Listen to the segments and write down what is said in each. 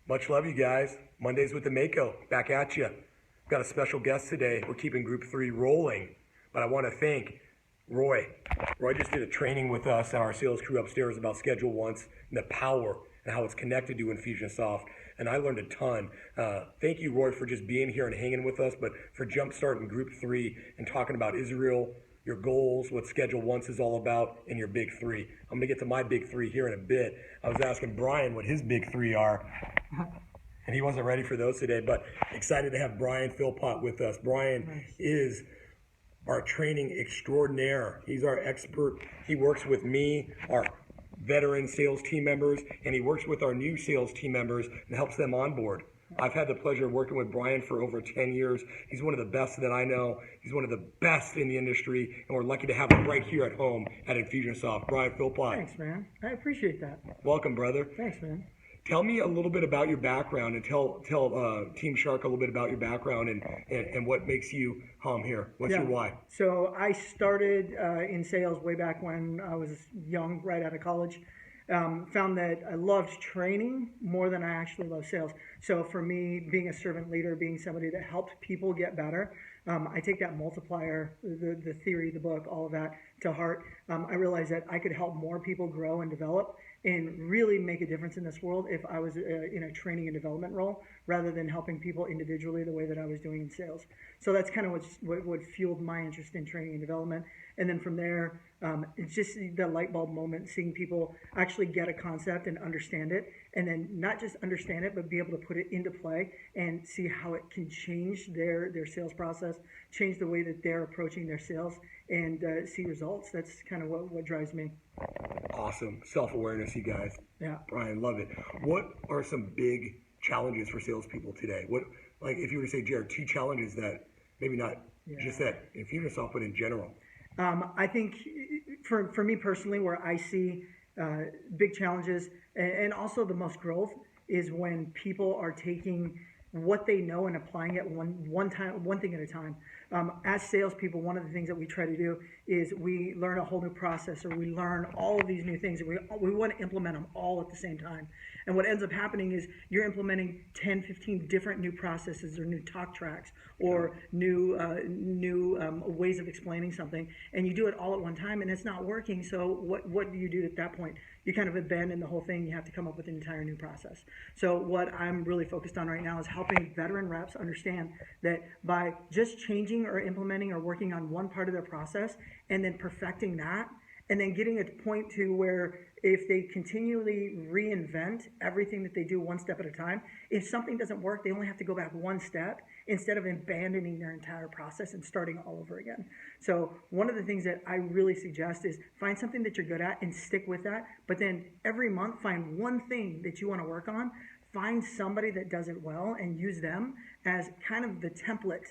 Much love, you guys. Mondays with the Mako, back at you. Got a special guest today. We're keeping Group 3 rolling, but I want to thank Roy. Roy just did a training with us and our sales crew upstairs about Schedule Once and the power and how it's connected to Infusionsoft, and I learned a ton. Thank you, Roy, for just being here and hanging with us, but for jumpstarting Group 3 and talking about Israel, your goals, what Schedule Once is all about, and your big three. I'm going to get to my big three here in a bit. I was asking Brian what his big three are, and he wasn't ready for those today, but excited to have Brian Philpot with us. Brian is our training extraordinaire. He's our expert. He works with me, our veteran sales team members, and he works with our new sales team members and helps them onboard. I've had the pleasure of working with Brian for over 10 years. He's one of the best that I know. He's one of the best in the industry, and we're lucky to have him right here at home at Infusionsoft. Brian Philpot. Thanks, man. I appreciate that. Welcome, brother. Thanks, man. Tell me a little bit about your background, and tell Team Shark a little bit about your background and what makes you hum here. What's your why? So I started in sales way back when I was young, right out of college. Found that I loved training more than I actually loved sales. So for me, being a servant leader, being somebody that helped people get better, I take that multiplier, the theory, the book, all of that to heart. I realized that I could help more people grow and develop and really make a difference in this world if I was in a training and development role rather than helping people individually the way that I was doing in sales. So that's kind of what fueled my interest in training and development. And then from there, it's just the light bulb moment, seeing people actually get a concept and understand it, and then not just understand it, but be able to put it into play and see how it can change their sales process, change the way that they're approaching their sales, and see results. That's kind of what drives me. Awesome. Self-awareness, you guys. Yeah. Brian, love it. What are some big challenges for salespeople today? What, like, if you were to say, Jared, 2 challenges that maybe not just that Infusionsoft, but in general? I think for me personally, where I see big challenges and also the most growth is when people are taking what they know and applying it one thing at a time. As salespeople, one of the things that we try to do is we learn a whole new process, or we learn all of these new things, and we want to implement them all at the same time. And what ends up happening is you're implementing 10, 15 different new processes or new talk tracks or new ways of explaining something, and you do it all at one time, and it's not working. So what do you do at that point? You kind of abandon the whole thing. You have to come up with an entire new process. So what I'm really focused on right now is helping veteran reps understand that by just changing or implementing or working on one part of their process and then perfecting that, and then getting a point to where if they continually reinvent everything that they do one step at a time, if something doesn't work, they only have to go back one step instead of abandoning their entire process and starting all over again. So one of the things that I really suggest is find something that you're good at and stick with that, but then every month find one thing that you want to work on, find somebody that does it well and use them as kind of the template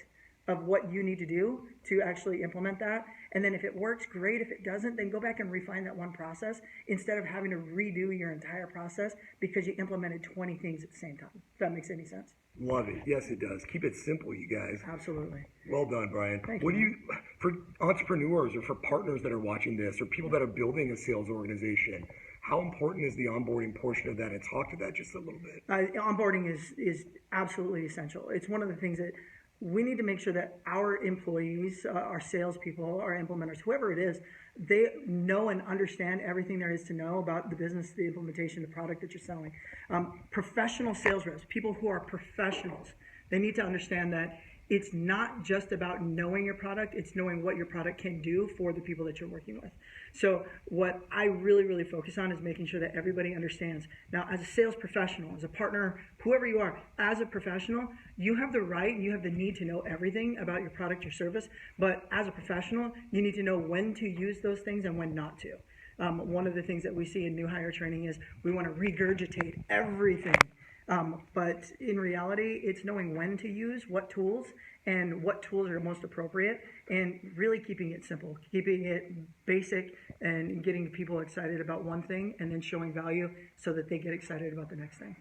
of what you need to do to actually implement that. And then if it works, great. If it doesn't, then go back and refine that one process instead of having to redo your entire process because you implemented 20 things at the same time. If that makes any sense. Love it. Yes, it does. Keep it simple, you guys. Absolutely. Well done, Brian. Thank what you. do you, for entrepreneurs or for partners that are watching this or people that are building a sales organization, how important is the onboarding portion of that? And talk to that just a little bit. Onboarding is absolutely essential. It's one of the things that we need to make sure that our employees, our salespeople, our implementers, whoever it is, they know and understand everything there is to know about the business, the implementation, the product that you're selling. Professional sales reps, people who are professionals, they need to understand that it's not just about knowing your product, it's knowing what your product can do for the people that you're working with. So what I really focus on is making sure that everybody understands. Now, as a sales professional, as a partner, whoever you are, as a professional, you have the right and you have the need to know everything about your product, your service, but as a professional, you need to know when to use those things and when not to. One of the things that we see in new hire training is we want to regurgitate everything. But in reality, it's knowing when to use what tools and what tools are most appropriate and really keeping it simple, keeping it basic and getting people excited about one thing and then showing value so that they get excited about the next thing.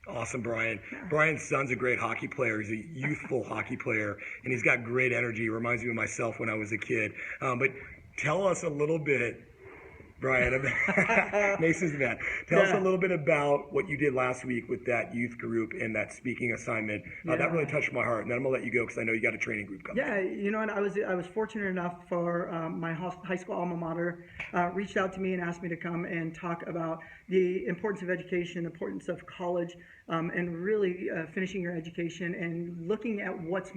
Awesome, Brian. Brian's son's a great hockey player. He's a youthful hockey player, and he's got great energy. He reminds me of myself when I was a kid. But tell us a little bit Brian. Mason's the man. Tell us a little bit about what you did last week with that youth group and that speaking assignment. That really touched my heart. And then I'm gonna let you go because I know you got a training group coming. Yeah, you know, and I was fortunate enough for my high school alma mater reached out to me and asked me to come and talk about the importance of education, the importance of college, and really finishing your education and looking at what's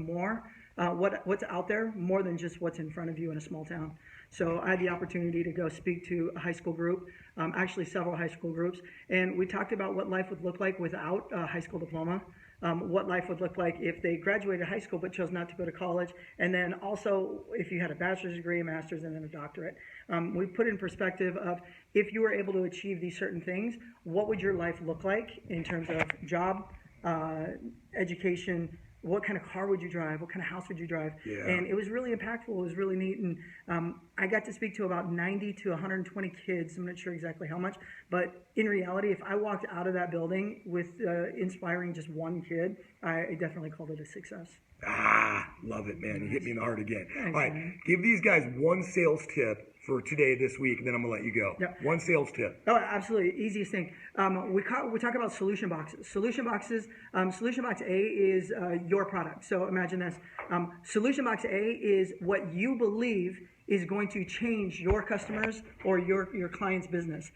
out there more than just what's in front of you in a small town. So I had the opportunity to go speak to a high school group, actually several high school groups, and we talked about what life would look like without a high school diploma, what life would look like if they graduated high school but chose not to go to college, and then also if you had a bachelor's degree, a master's, and then a doctorate. We put in perspective of if you were able to achieve these certain things, what would your life look like in terms of job, education, what kind of car would you drive? What kind of house would you drive? Yeah. And it was really impactful. It was really neat. And I got to speak to about 90 to 120 kids. I'm not sure exactly how much. But in reality, if I walked out of that building with inspiring just one kid, I definitely called it a success. Love it, man. You hit me in the heart again. Thanks, all right, man. give these guys one sales tip for today, this week, and then I'm going to let you go. Yep. One sales tip. Oh, absolutely. Easiest thing. We talk about solution boxes. Solution boxes, solution box A is your product. So imagine this. Solution box A is what you believe is going to change your customers or your client's business.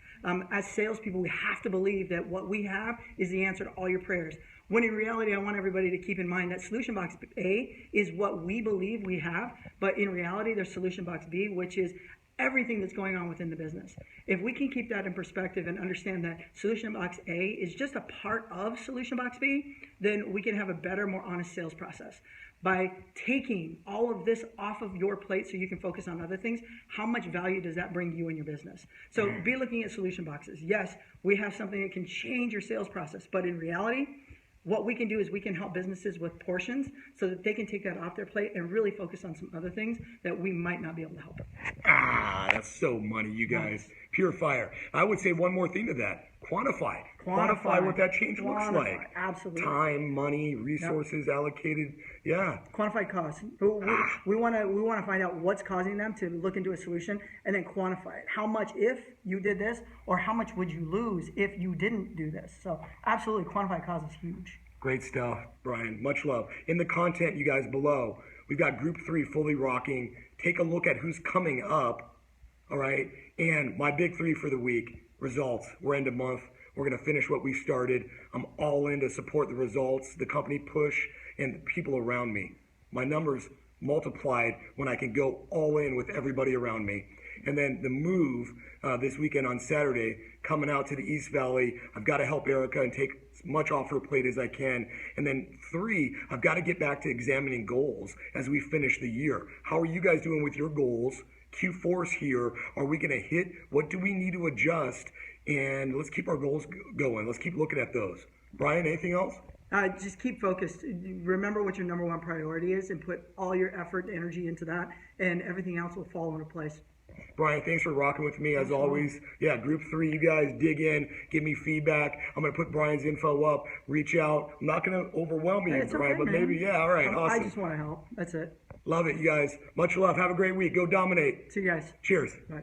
As salespeople, we have to believe that what we have is the answer to all your prayers. When in reality, I want everybody to keep in mind that solution box A is what we believe we have, but in reality, there's solution box B, which is everything that's going on within the business. If we can keep that in perspective and understand that solution box A is just a part of solution box B, then we can have a better, more honest sales process. By taking all of this off of your plate so you can focus on other things, how much value does that bring you in your business? So be looking at solution boxes. Yes, we have something that can change your sales process, but in reality, what we can do is we can help businesses with portions so that they can take that off their plate and really focus on some other things that we might not be able to help them. That's so money, you guys. Pure fire. I would say one more thing to that. Quantify. Quantify what that change looks like. Absolutely. Time, money, resources allocated. Yeah. Quantify costs. We want to find out what's causing them to look into a solution and then quantify it. How much if you did this, or how much would you lose if you didn't do this? So absolutely, quantify cost is huge. Great stuff, Brian. Much love. In the content, you guys, below, we've got Group 3 fully rocking. Take a look at who's coming up, all right? And my big 3 for the week, results. We're end of month. We're going to finish what we started. I'm all in to support the results, the company push, and the people around me. My numbers multiplied when I can go all in with everybody around me. And then the move this weekend on Saturday, coming out to the East Valley. I've got to help Erica and take as much off her plate as I can. And then 3, I've got to get back to examining goals as we finish the year. How are you guys doing with your goals? Q4's here. Are we going to hit? What do we need to adjust? And let's keep our goals going. Let's keep looking at those. Brian, anything else? Just keep focused. Remember what your number one priority is and put all your effort and energy into that, and everything else will fall into place. Brian, thanks for rocking with me as always. Yeah, Group 3, you guys dig in, give me feedback. I'm going to put Brian's info up, reach out. I'm not going to overwhelm you, Brian, but maybe, yeah, all right, awesome. I just want to help. That's it. Love it, you guys. Much love. Have a great week. Go dominate. See you guys. Cheers. Bye.